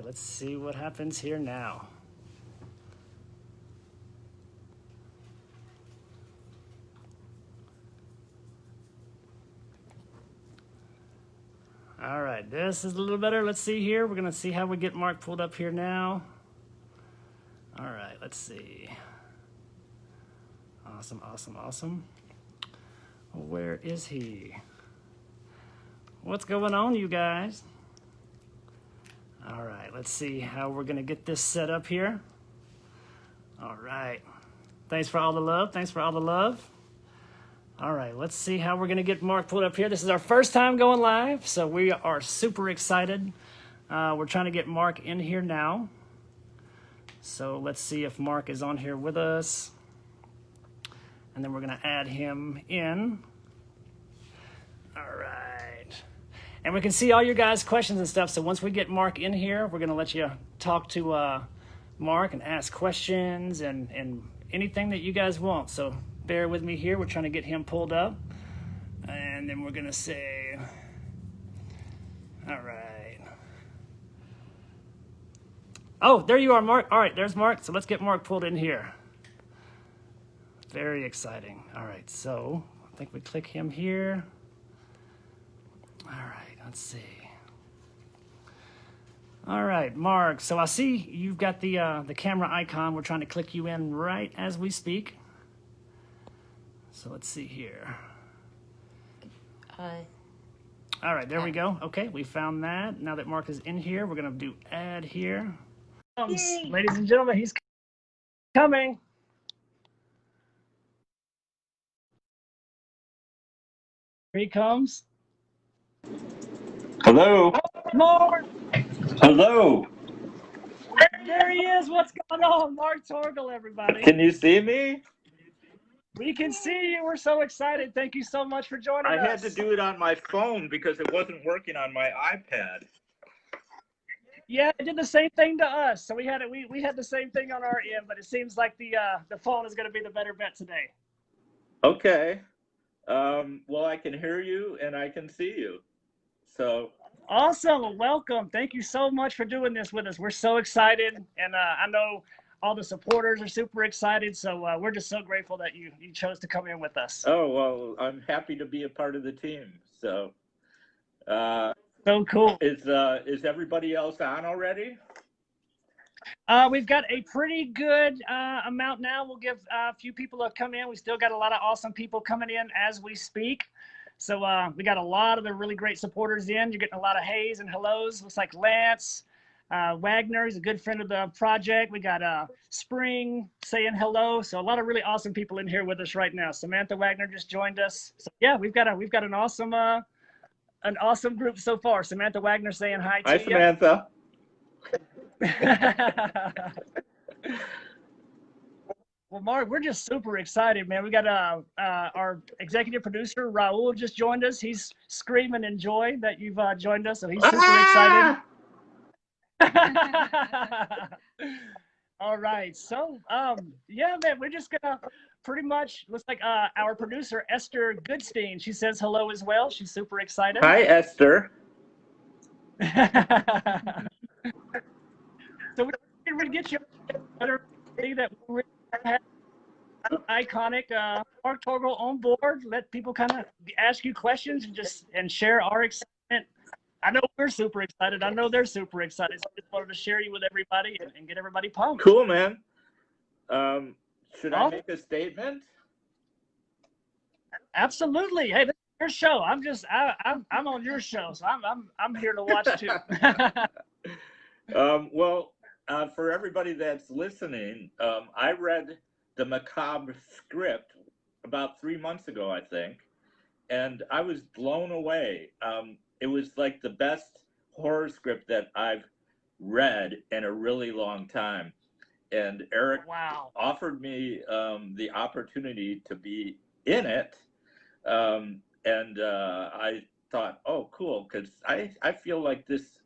right, let's see what happens here now. All right, this is a little better. Let's see here. We're gonna see how we get Mark pulled up here now. All right, let's see. Awesome, awesome, awesome. Where is he? What's going on, you guys? All right, let's see how we're gonna get this set up here. All right. Thanks for all the love. Thanks for all the love. All right, let's see how we're gonna get Mark pulled up here. This is our first time going live, so we are super excited. We're trying to get Mark in here now. So let's see if Mark is on here with us. And then we're gonna add him in. All right. And we can see all your guys' questions and stuff. So once we get Mark in here, we're gonna let you talk to Mark and ask questions and anything that you guys want. So bear with me here. We're trying to get him pulled up. And then we're gonna say, all right. Oh, there you are, Mark. All right, there's Mark. So let's get Mark pulled in here. Very exciting. All right, so I think we click him here. All right, let's see. All right, Mark. So I see you've got the camera icon. We're trying to click you in right as we speak. So let's see here. All right, there we go. Okay, we found that. Now that Mark is in here, we're gonna do add here. Ladies and gentlemen, he's coming. Here he comes. Hello. Mark! Hello. There he is. What's going on? Mark Torgl, everybody. Can you see me? We can see you. We're so excited. Thank you so much for joining us. I had to do it on my phone because it wasn't working on my iPad. Yeah, it did the same thing to us. So we had the same thing on our end, but it seems like the phone is going to be the better bet today. Okay. Well, I can hear you and I can see you. So awesome. Welcome. Thank you so much for doing this with us. We're so excited, and I know all the supporters are super excited. So we're just so grateful that you chose to come in with us. Oh, well, I'm happy to be a part of the team. So so cool. Is everybody else on already? We've got a pretty good amount now. We'll give a few people to come in. We still got a lot of awesome people coming in as we speak. So we got a lot of the really great supporters in. You're getting a lot of hays and hellos. Looks like Lance Wagner, he's a good friend of the project. We got Spring saying hello. So a lot of really awesome people in here with us right now. Samantha Wagner just joined us. So yeah, we've got an awesome group so far. Samantha Wagner saying hi to you. Hi, Samantha. Well, Mark, we're just super excited, man. We got our executive producer, Raul, just joined us. He's screaming in joy that you've joined us, so he's super excited. All right. So, yeah, man, we're just going to pretty much, looks like our producer, Esther Goodstein, she says hello as well. She's super excited. Hi, Esther. So we get you better see that we really have iconic Mark Torgl on board. Let people kind of ask you questions and share our excitement. I know we're super excited. I know they're super excited. So I just wanted to share you with everybody and get everybody pumped. Cool, man. Should I make a statement? Absolutely. Hey, this is your show. I'm on your show, so I'm here to watch too. Well, for everybody that's listening, I read the Macabre script about 3 months ago, I think, and I was blown away. It was like the best horror script that I've read in a really long time. And Eric offered me the opportunity to be in it. And I thought, oh, cool, because I feel like this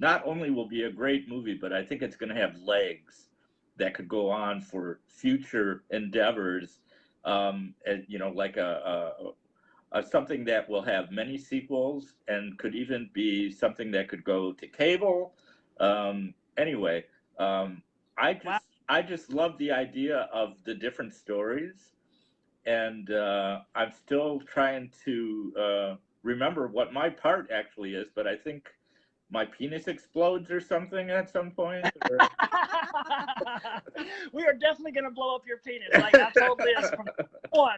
not only will be a great movie, but I think it's going to have legs that could go on for future endeavors. And, you know, like something that will have many sequels and could even be something that could go to cable. anyway, I just Wow. I just love the idea of the different stories, and I'm still trying to remember what my part actually is, but I think my penis explodes or something at some point. Or... We are definitely going to blow up your penis. Like I told this from one.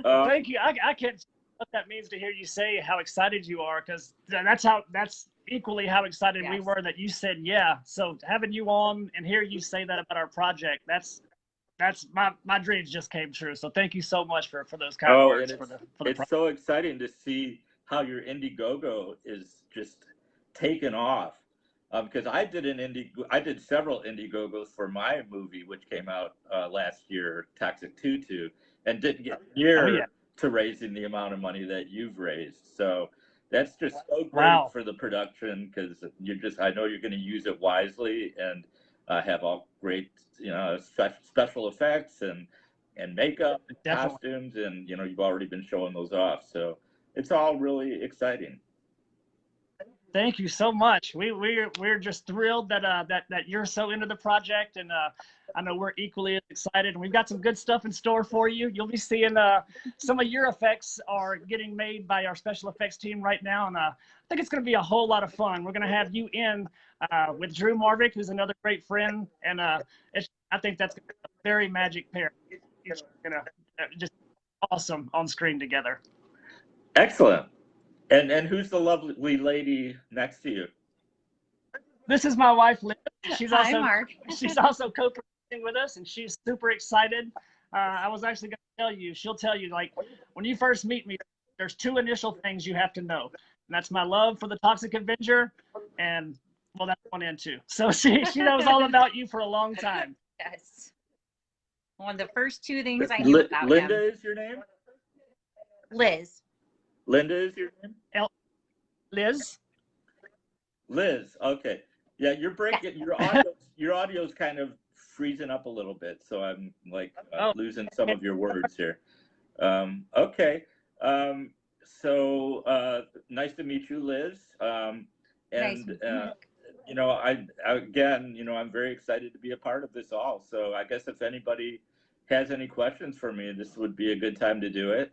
Thank you. I can't what that means to hear you say how excited you are, because that's equally how excited we were that you said yeah. So having you on and hear you say that about our project, that's my dreams just came true. So thank you so much for those kind words for the it's so exciting to see how your Indiegogo is just taken off. Because I did several Indiegogos for my movie, which came out last year, Toxic Tutu, and didn't get near to raising the amount of money that you've raised. So that's just so great for the production, because I know you're going to use it wisely and have all great, special effects and makeup, and costumes, and you've already been showing those off. So it's all really exciting. Thank you so much. We're just thrilled that you're so into the project, and I know we're equally as excited. And we've got some good stuff in store for you. You'll be seeing some of your effects are getting made by our special effects team right now, and I think it's going to be a whole lot of fun. We're going to have you in with Drew Marvick, who's another great friend, and I think that's going to be a very magic pair. It's going to just awesome on screen together. Excellent. And who's the lovely lady next to you? This is my wife, Liz. Hi, Mark. She's also co-producing with us, and she's super excited. I was actually going to tell you, she'll tell you, like, when you first meet me, there's two initial things you have to know. And that's my love for the Toxic Avenger, and, well, that's one and two. So she knows all about you for a long time. Yes. One of the first two things I knew about Linda him. is your name? Liz. Linda is your name? Liz? Liz, okay. Yeah, you're breaking, your audio's kind of freezing up a little bit, so I'm like losing some of your words here. Okay. So nice to meet you, Liz. And nice I'm very excited to be a part of this all. So I guess if anybody has any questions for me, this would be a good time to do it.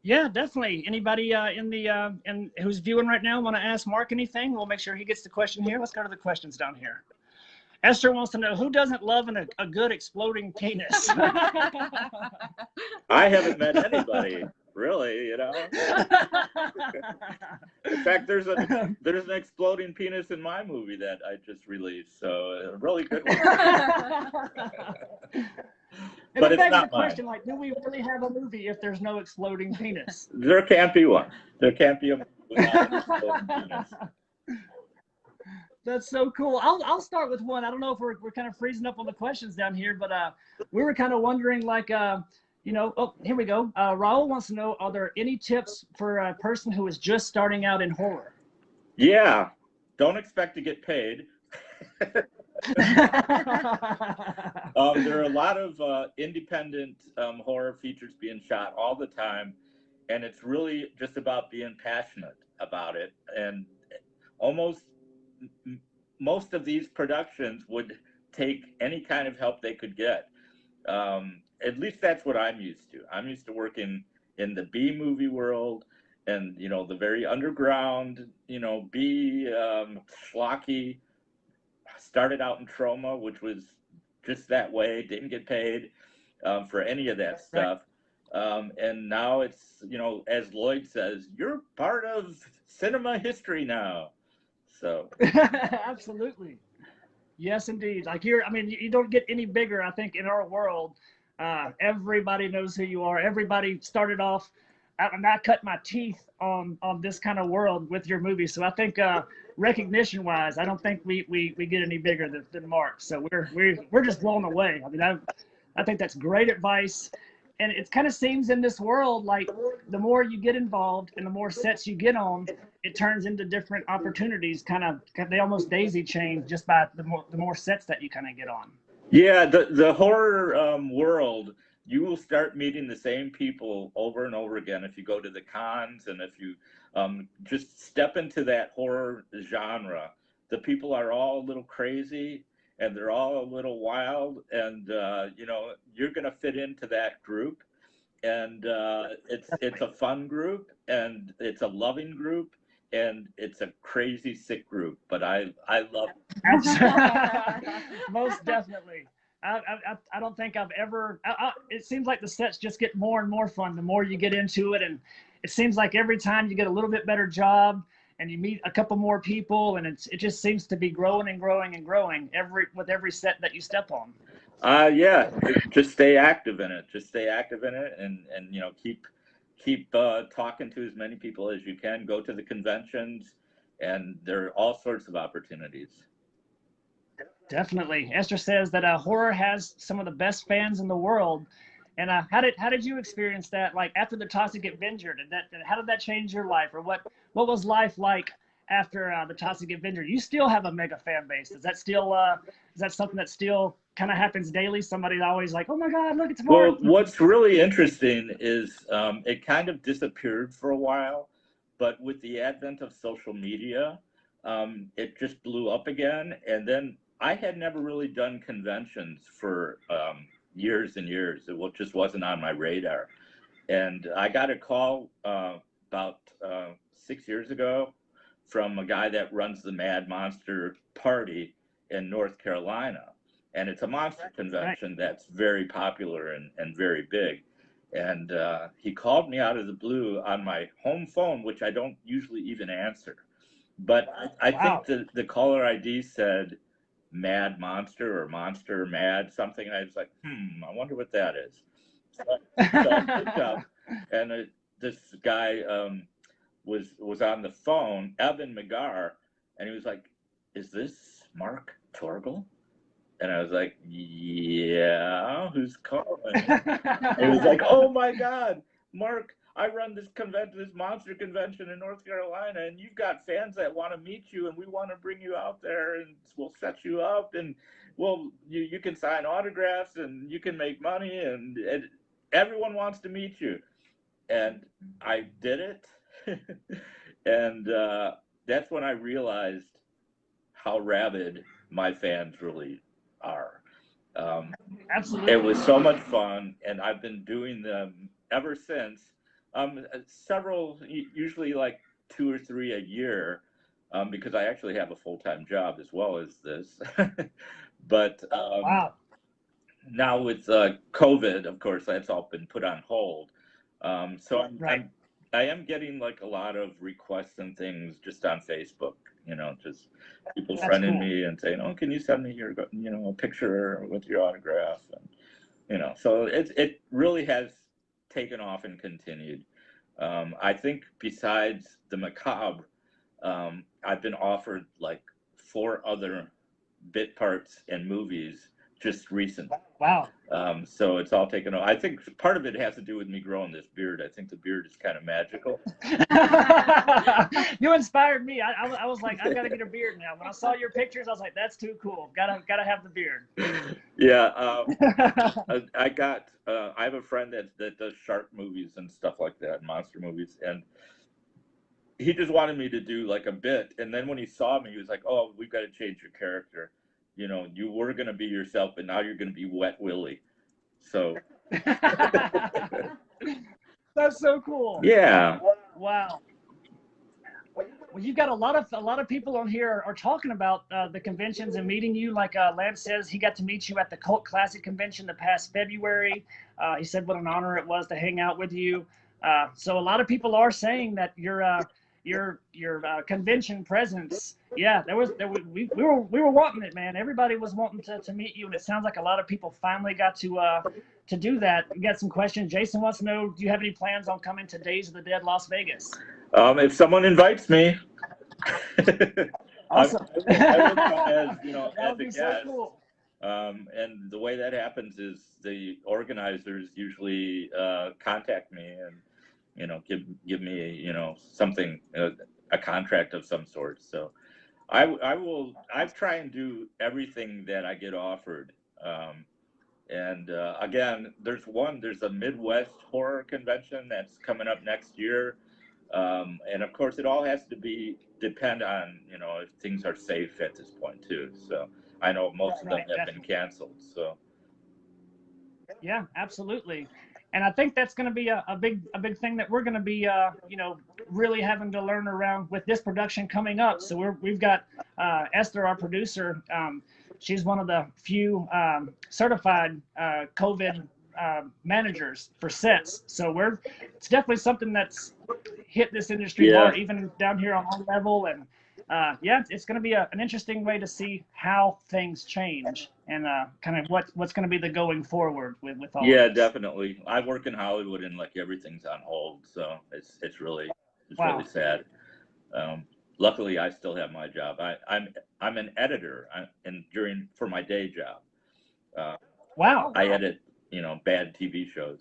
Yeah, definitely. Anybody in who's viewing right now want to ask Mark anything? We'll make sure he gets the question here. Let's go to the questions down here. Esther wants to know, who doesn't love a good exploding penis? I haven't met anybody, really, In fact, there's an exploding penis in my movie that I just released, so a really good one. But it's not the question, like, do we really have a movie if there's no exploding penis? There can't be one. There can't be a movie without an exploding penis. That's so cool. I'll start with one. I don't know if we're kind of freezing up on the questions down here, but we were kind of wondering, like, oh, here we go. Raul wants to know, are there any tips for a person who is just starting out in horror? Yeah, don't expect to get paid. There are a lot of independent horror features being shot all the time, and it's really just about being passionate about it. And most of these productions would take any kind of help they could get. At least that's what I'm used to. I'm used to working in the B movie world, and the very underground, B schlocky. Started out in Trauma, which was just that way, didn't get paid for any of that stuff. Right. And now it's, as Lloyd says, you're part of cinema history now. So. Absolutely. Yes, indeed. Like you don't get any bigger, I think, in our world. Everybody knows who you are. Everybody started off, and I cut my teeth on this kind of world with your movie. So I think recognition wise, I don't think we get any bigger than Mark. So we're just blown away. I mean, I think that's great advice. And it kind of seems in this world, like the more you get involved and the more sets you get on, it turns into different opportunities. They almost daisy chain just by the more sets that you kind of get on. Yeah, the horror world, you will start meeting the same people over and over again if you go to the cons, and if you just step into that horror genre. The people are all a little crazy, and they're all a little wild, and you know, you're going to fit into that group. And it's a fun group, and it's a loving group, and it's a crazy sick group. But I love That's- most definitely. I don't think I've ever. It seems like the sets just get more and more fun the more you get into it, and it seems like every time you get a little bit better job, and you meet a couple more people, and it just seems to be growing and growing and growing with every set that you step on. yeah, just stay active in it. Just stay active in it, and you know, keep talking to as many people as you can. Go to the conventions, and there are all sorts of opportunities. Definitely. Esther says that horror has some of the best fans in the world. And how did you experience that? Like after the Toxic Avenger, how did that change your life, or what was life like after the Toxic Avenger? You still have a mega fan base. Is that still is that something that still kind of happens daily? Somebody's always like, oh my God, look, it's Mark. Well, what's really interesting is it kind of disappeared for a while, but with the advent of social media, it just blew up again. And then I had never really done conventions for years and years. It just wasn't on my radar. And I got a call about 6 years ago from a guy that runs the Mad Monster Party in North Carolina. And it's a monster convention that's very popular and very big. And he called me out of the blue on my home phone, which I don't usually even answer. But I think the caller ID said Mad Monster or Monster Mad something. And I was like, I wonder what that is. So I picked up, and this guy was on the phone, Evan Macabre, and he was like, "Is this Mark Torgl?" And I was like, "Yeah, who's calling?" It was like, "Oh my God, Mark, I run this convention, this monster convention in North Carolina, and you've got fans that want to meet you, and we want to bring you out there, and we'll set you up, and you can sign autographs, and you can make money, and everyone wants to meet you." And I did it, and that's when I realized how rabid my fans really are. Absolutely. It was so much fun, and I've been doing them ever since. Several, usually like 2 or 3 a year, because I actually have a full-time job as well as this. But wow. Now with COVID, of course, that's all been put on hold. So I am getting like a lot of requests and things just on Facebook. You know, just people friending me and saying, "Oh, can you send me your, a picture with your autograph?" And so it really has taken off and continued. I think besides the Macabre, I've been offered like 4 other bit parts in movies just recently. Wow. So it's all taken off. I think part of it has to do with me growing this beard. I think the beard is kind of magical. You inspired me. I was like, I've got to get a beard now. When I saw your pictures, I was like, that's too cool. Gotta have the beard. Yeah. I have a friend that does shark movies and stuff like that, monster movies, and he just wanted me to do like a bit. And then when he saw me, he was like, "Oh, we've got to change your character. You were going to be yourself, but now you're going to be Wet Willie." So that's so cool. Yeah. Wow. Well, you've got a lot of people on here are talking about the conventions and meeting you. Like Lance says, he got to meet you at the Cult Classic convention the past February. He said what an honor it was to hang out with you. So a lot of people are saying that your convention presence. Yeah, we were wanting it, man. Everybody was wanting to meet you, and it sounds like a lot of people finally got to do that. We got some questions. Jason wants to know, do you have any plans on coming to Days of the Dead Las Vegas? If someone invites me, awesome. I will come as as a guest. So cool. And the way that happens is the organizers usually contact me and give me something, a contract of some sort. So I try and do everything that I get offered, And again, there's a Midwest horror convention that's coming up next year. And of course, it all has to depend on, if things are safe at this point too. So I know most of them have been canceled. So yeah, absolutely. And I think that's going to be a big thing that we're going to be, really having to learn around with this production coming up. So we've got Esther, our producer. She's one of the few certified COVID managers for sets. So it's definitely something that's hit this industry hard, even down here on our level. And it's going to be an interesting way to see how things change and kind of what's going to be the going forward with all. Yeah, of this. definitely. I work in Hollywood and like everything's on hold, so it's really Wow. really sad. Luckily, I still have my job. I'm an editor, for my day job. Wow. I edit bad TV shows.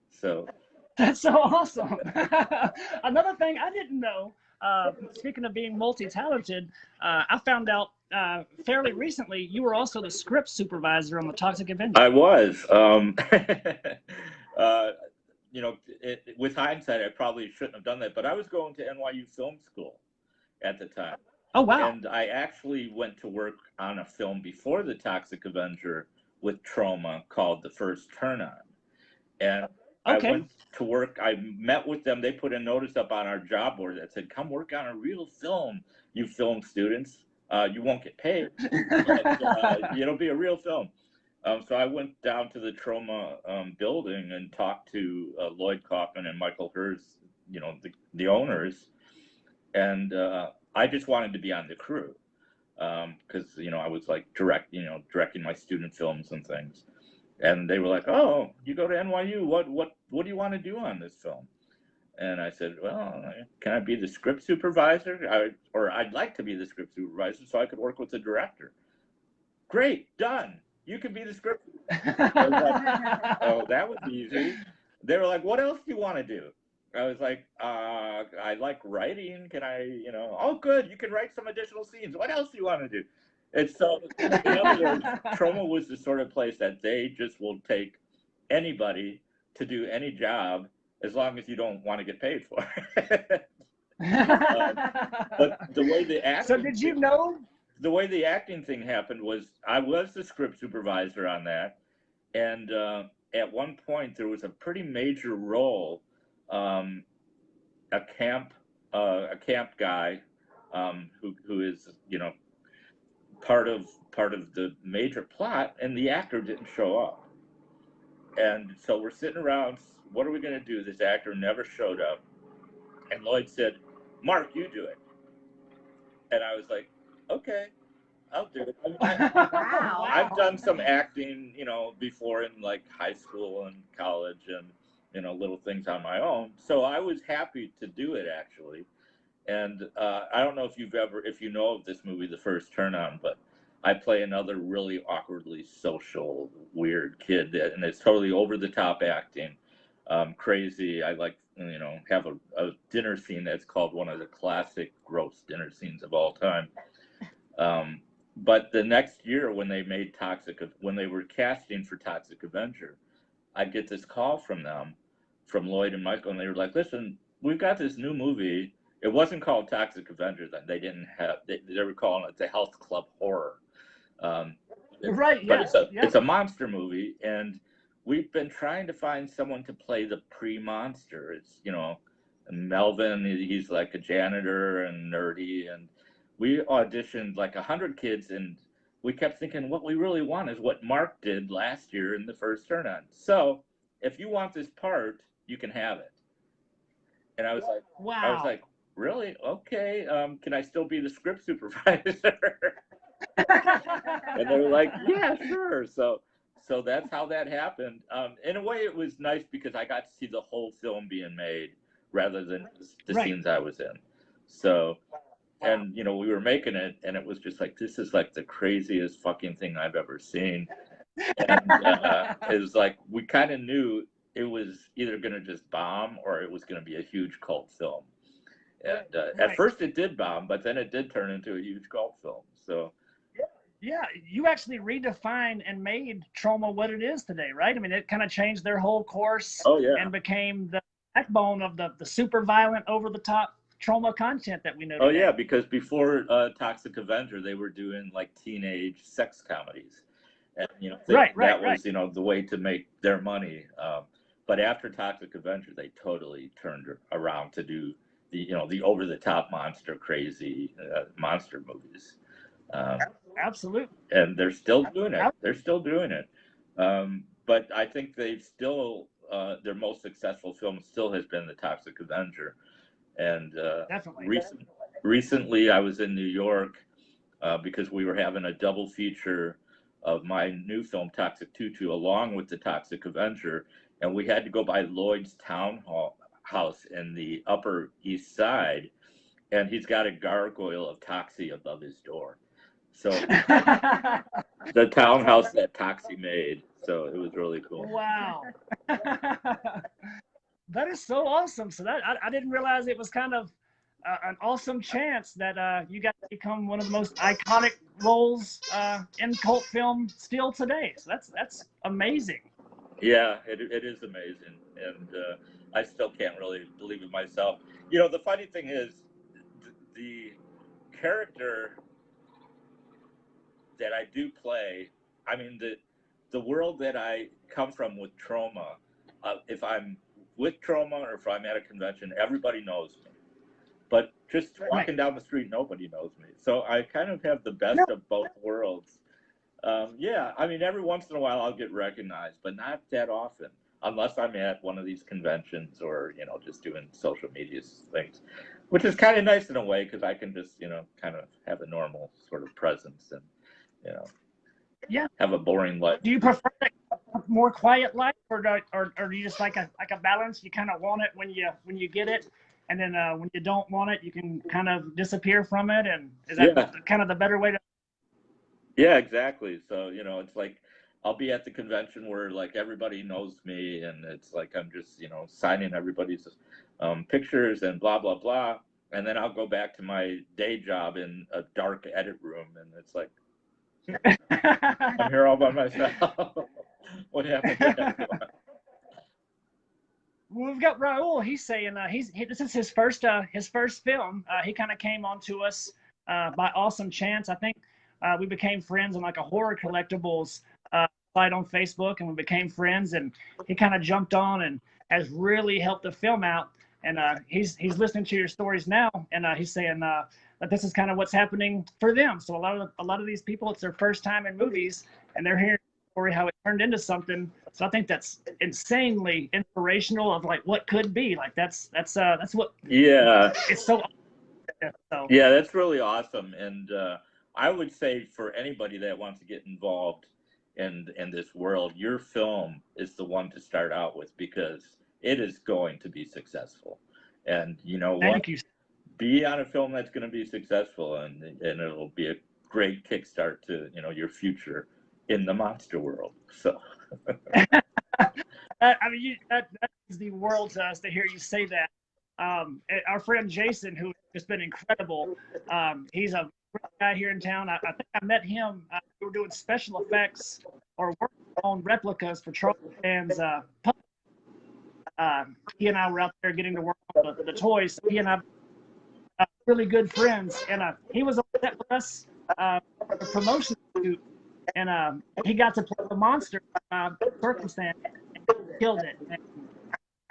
So That's so awesome. Another thing I didn't know, speaking of being multi-talented, I found out fairly recently you were also the script supervisor on the Toxic Avenger. I was. With hindsight, I probably shouldn't have done that, but I was going to NYU Film School at the time. Oh, wow. And I actually went to work on a film before the Toxic Avenger with Trauma called The First Turn On. And I went to work, I met with them, they put a notice up on our job board that said, come work on a real film, you film students. You won't get paid, but it'll be a real film. So I went down to the Trauma building and talked to Lloyd Kaufman and Michael Hers, the owners. And I just wanted to be on the crew because, I was like directing my student films and things. And they were like, oh, you go to NYU, what do you want to do on this film? And I said, well, can I be the script supervisor? I'd like to be the script supervisor so I could work with the director. Great, done. You can be the script. I was like, oh, that was easy. They were like, what else do you want to do? I was like, I like writing. Can I, oh, good. You can write some additional scenes. What else do you want to do? And so, in other words, Trauma was the sort of place that they just will take anybody to do any job as long as you don't want to get paid for it. But the way the acting, so did you know? The way the acting thing happened was I was the script supervisor on that, and at one point there was a pretty major role, a camp guy who is part of the major plot, and the actor didn't show up. And so we're sitting around, what are we going to do? This actor never showed up. And Lloyd said, Mark, you do it. And I was like, okay, I'll do it. Wow. I've done some acting, before in like high school and college and, little things on my own. So I was happy to do it, actually. And I don't know if you know of this movie, The First Turn On, but I play another really awkwardly social, weird kid, and it's totally over the top acting, crazy. I like, have a dinner scene that's called one of the classic gross dinner scenes of all time. But the next year, when they were casting for Toxic Avenger, I get this call from them, from Lloyd and Michael, and they were like, "Listen, we've got this new movie." It wasn't called Toxic Avenger then. They didn't have. They were calling it the Health Club Horror. Right. But it's a monster movie, and we've been trying to find someone to play the pre-monster. It's Melvin. He's like a janitor and nerdy, and we auditioned like 100 kids, and we kept thinking what we really want is what Mark did last year in The First Turn On. So if you want this part, you can have it. And I was like, wow. I was like, really? Okay. Can I still be the script supervisor? And they were like, yeah, sure. So that's how that happened. In a way, it was nice because I got to see the whole film being made rather than the scenes I was in. So, and we were making it, and it was just like, this is like the craziest fucking thing I've ever seen. And it was like, we kind of knew it was either going to just bomb or it was going to be a huge cult film. And at first it did bomb, but then it did turn into a huge cult film. So Yeah, you actually redefined and made trauma what it is today, right? I mean, it kind of changed their whole course Oh yeah. and became the backbone of the super violent, over the top trauma content that we know Oh yeah, today. because before Toxic Avenger, they were doing like teenage sex comedies, and Right, right, that right. was the way to make their money. But after Toxic Avenger, they totally turned around to do the over the top monster crazy monster movies. Um, Absolutely. and they're still doing it. They're still doing it. But I think they've still their most successful film still has been the Toxic Avenger. And Definitely. recently, I was in New York because we were having a double feature of my new film Toxic Tutu along with the Toxic Avenger, and we had to go by Lloyd's townhouse in the Upper East Side, and he's got a gargoyle of Toxie above his door. So the townhouse that Toxie made. So it was really cool. Wow. That is so awesome. So that I didn't realize it was kind of an awesome chance that you got to become one of the most iconic roles in cult film still today. So that's amazing. Yeah, it is amazing, and I still can't really believe it myself. The funny thing is, the character that I do play, I mean the world that I come from with trauma. If I'm with trauma or if I'm at a convention, everybody knows me. But just walking down the street, nobody knows me. So I kind of have the best of both worlds. Yeah, I mean, every once in a while I'll get recognized, but not that often, unless I'm at one of these conventions or just doing social media things, which is kind of nice in a way because I can just kind of have a normal sort of presence and you know Yeah. have a boring life. Do you prefer a more quiet life, or do you just like a balance? You kind of want it when you get it, and then when you don't want it, you can kind of disappear from it. And is that kind of the better way to? Yeah, exactly. So it's like I'll be at the convention where like everybody knows me, and it's like I'm just signing everybody's pictures and blah blah blah, and then I'll go back to my day job in a dark edit room, and it's like I'm here all by myself. What happened to everyone? Well, we've got Raul. He's saying this is his first film. He kind of came onto us by awesome chance. I think we became friends on like a horror collectibles site on Facebook, and we became friends. And he kind of jumped on and has really helped the film out. And he's listening to your stories now, and he's saying that this is kind of what's happening for them. So a lot of these people, it's their first time in movies, and they're hearing story how it turned into something. So I think that's insanely inspirational of like what could be. Like that's what. Yeah. It's so. Yeah, that's really awesome, and I would say for anybody that wants to get involved in this world, your film is the one to start out with because it is going to be successful, and Thank you. Be on a film that's going to be successful, and it'll be a great kickstart to your future in the monster world. So I mean, that is the world to us to hear you say that. Our friend Jason, who has been incredible, he's a guy here in town. I think I met him. We were doing special effects or working on replicas for Torgl fans. He and I were out there getting to work on the toys. He and I really good friends, and he was on set with us for the promotion shoot, and he got to play the monster circumstance and killed it. And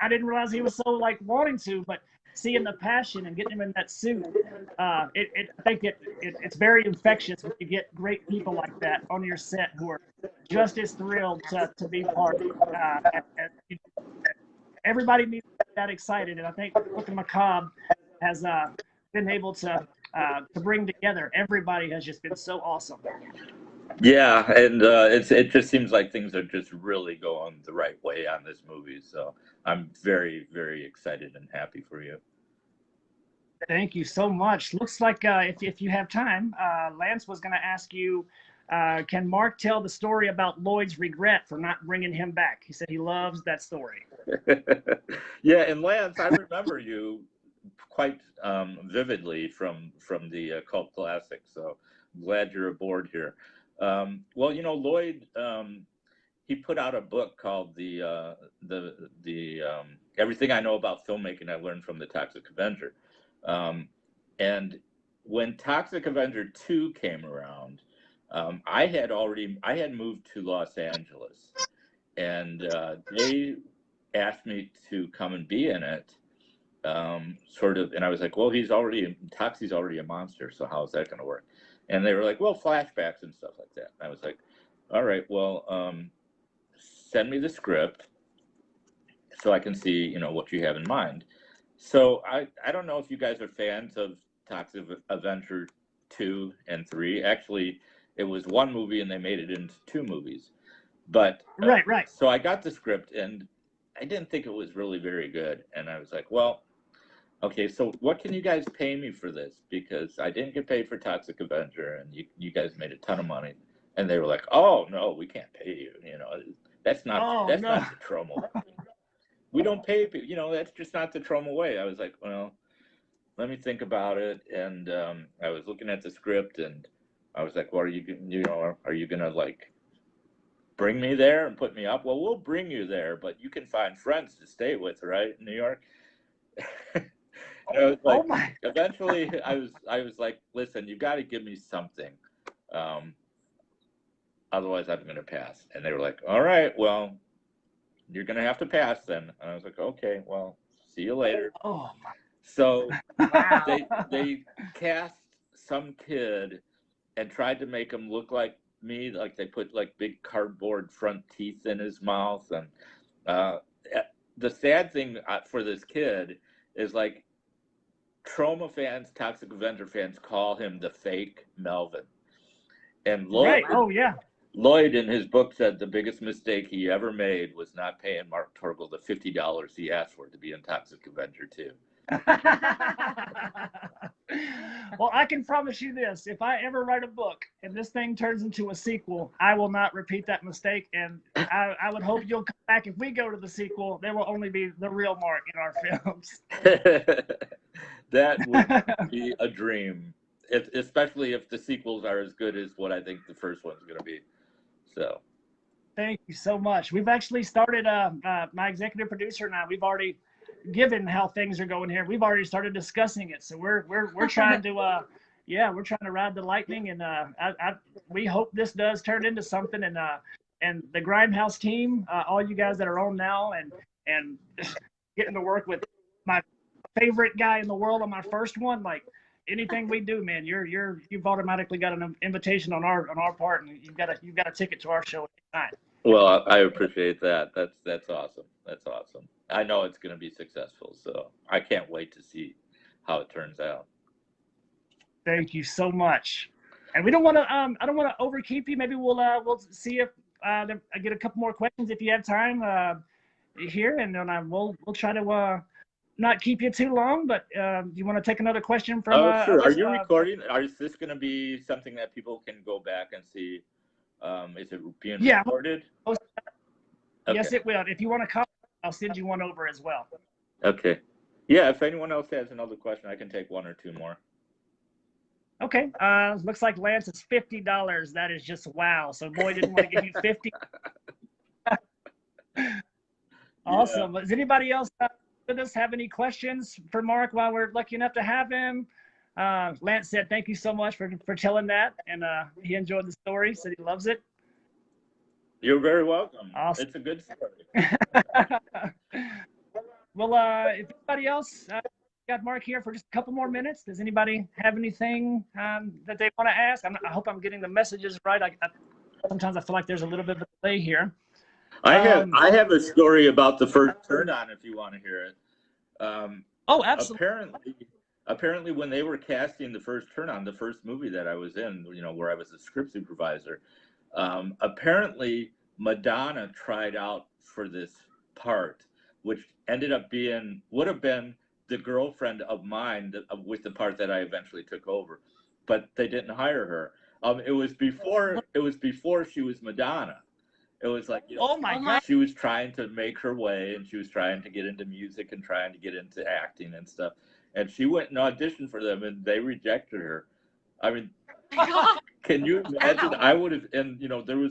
I didn't realize he was so like wanting to, but seeing the passion and getting him in that suit, I think it's very infectious when you get great people like that on your set who are just as thrilled to be part of it. Everybody needs to be that excited, and I think what the Macabre has been able to bring together. Everybody has just been so awesome. Yeah, and it just seems like things are just really going the right way on this movie. So I'm very, very excited and happy for you. Thank you so much. Looks like if you have time, Lance was going to ask you, can Mark tell the story about Lloyd's regret for not bringing him back? He said he loves that story. Yeah, and Lance, I remember you quite vividly from the cult classic. So glad you're aboard here. Well, you know, Lloyd, he put out a book called the Everything I Know About Filmmaking I Learned from the Toxic Avenger. And when Toxic Avenger 2 came around, I had moved to Los Angeles, and they asked me to come and be in it. Sort of, and I was like, well, Toxie's already a monster, so how is that going to work? And they were like, well, flashbacks and stuff like that. And I was like, all right, well, send me the script so I can see, you know, what you have in mind. So I don't know if you guys are fans of Toxic Avenger 2 and 3. Actually, it was one movie and they made it into 2 movies. But right. So I got the script and I didn't think it was really very good. And I was like, well, okay, so what can you guys pay me for this? Because I didn't get paid for Toxic Avenger, and you guys made a ton of money. And they were like, oh, no, we can't pay you. You know, that's not the Troma way. We don't pay people. You know, that's just not the Troma way. I was like, well, let me think about it. And I was looking at the script, and I was like, well, are you going to, like, bring me there and put me up? Well, we'll bring you there, but you can find friends to stay with, right, in New York? Eventually, I was like, listen, you got to give me something, otherwise I'm going to pass. And they were like, all right, well, you're going to have to pass then. And I was like, okay, well, see you later. Oh, so they cast some kid and tried to make him look like me, like they put like big cardboard front teeth in his mouth. And the sad thing for this kid is, like, Troma fans, Toxic Avenger fans call him the fake Melvin. And Lloyd, Lloyd in his book said the biggest mistake he ever made was not paying Mark Torgl the $50 he asked for to be in Toxic Avenger 2. Well, I can promise you this: if I ever write a book and this thing turns into a sequel, I will not repeat that mistake. And I would hope you'll come back. If we go to the sequel, there will only be the real Mark in our films. That would be a dream, especially if the sequels are as good as what I think the first one's going to be. So, thank you so much. We've actually started. My executive producer and I, we've already, given how things are going here, we've already started discussing it. So we're trying to we're trying to ride the lightning, and we hope this does turn into something. And the Grime House team, all you guys that are on now, and getting to work with my favorite guy in the world on my first one, like, anything we do, man, you've automatically got an invitation on our part, and you've got a ticket to our show anytime. Well, I appreciate that. That's awesome. That's awesome. I know it's going to be successful, so I can't wait to see how it turns out. Thank you so much. And we don't want to I don't want to overkeep you. Maybe we'll see if I get a couple more questions if you have time here, and then we'll try to not keep you too long. But do you want to take another question from? Oh, sure. Are you recording? Is this going to be something that people can go back and see? Is it being recorded? Okay. Yes, it will. If you want to call, I'll send you one over as well. Okay. Yeah, if anyone else has another question, I can take one or two more. Okay. Looks like Lance is $50. That is just wow. So Lloyd didn't want to give you 50. Awesome. Yeah. Does anybody else with us have any questions for Mark while we're lucky enough to have him? Lance said thank you so much for telling that, and he enjoyed the story, said he loves it. You're very welcome. Awesome. It's a good story. Well, if anybody else got Mark here for just a couple more minutes, does anybody have anything that they want to ask? I hope I'm getting the messages right. Sometimes I feel like there's a little bit of a delay here. I have a story about the first turn on if you want to hear it. Oh, absolutely. Apparently when they were casting the first turn on, the first movie that I was in, where I was a script supervisor, apparently Madonna tried out for this part, which ended up would have been the girlfriend of mine with the part that I eventually took over, but they didn't hire her. It was before she was Madonna. It was like, oh my God, she was trying to make her way, and she was trying to get into music and trying to get into acting and stuff. And she went and auditioned for them, and they rejected her. I mean, God. can you imagine? I would have, and you know, there were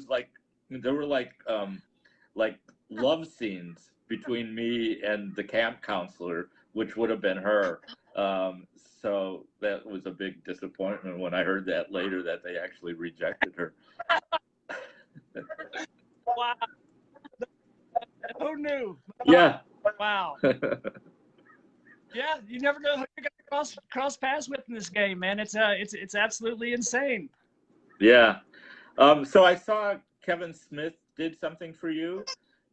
like love scenes between me and the camp counselor, which would have been her. So that was a big disappointment when I heard that later that they actually rejected her. Wow. Who knew? Yeah. Wow. Yeah, you never know who you're gonna cross paths with in this game, man. It's absolutely insane. Yeah. So I saw Kevin Smith did something for you.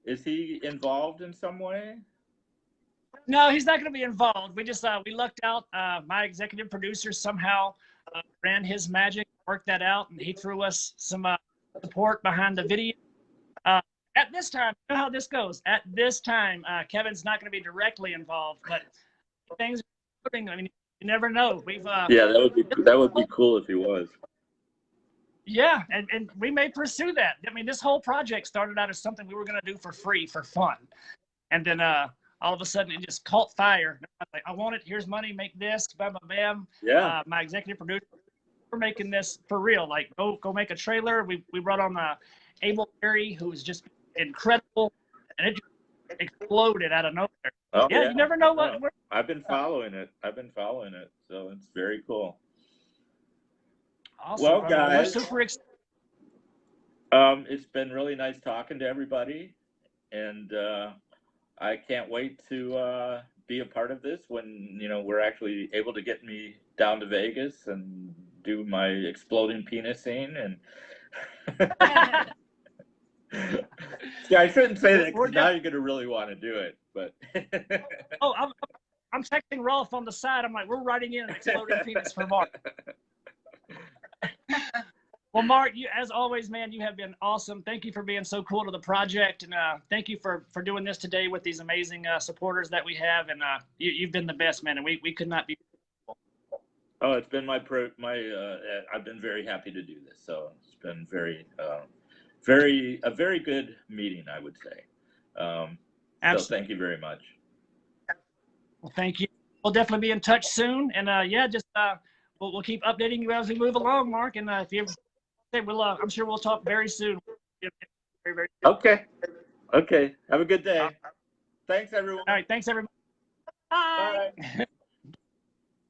Is he involved in some way? No, he's not going to be involved. We just we lucked out. My executive producer somehow ran his magic, worked that out, and he threw us some support behind the video. At this time, you know how this goes. At this time, Kevin's not going to be directly involved, but things are moving. I mean, you never know. We've Yeah, that would be cool if he was. yeah, and we may pursue that. I mean, this whole project started out as something we were going to do for free, for fun, and then all of a sudden it just caught fire. I was like, I want it. Here's money. Make this. Bam, bam, bam. Yeah. My executive producer, we're making this for real. Like, go make a trailer. We brought on Abel Berry, who's just incredible, and it just exploded out of nowhere. Oh, Yeah, you never know what. I've been following it. So it's very cool. Awesome. Well, guys, we're super excited. It's been really nice talking to everybody, and I can't wait to be a part of this when we're actually able to get me down to Vegas and do my exploding penis scene. And yeah, I shouldn't say that because now you're gonna really want to do it. But oh, I'm texting Rolf on the side. I'm like, we're writing in an exploding penis for Mark. Well, Mark, you, as always, man, you have been awesome. Thank you for being so cool to the project, and thank you for doing this today with these amazing supporters that we have. And you've been the best, man, and we could not be. Oh, it's been I've been very happy to do this. So it's been a very good meeting, I would say. So thank you very much. Well, thank you. We'll definitely be in touch soon, and yeah, just we'll keep updating you as we move along, Mark. And if you ever, I'm sure we'll talk very soon. Very, very soon. Okay. Have a good day. Thanks, everyone. All right. Thanks, everybody. Bye. Bye.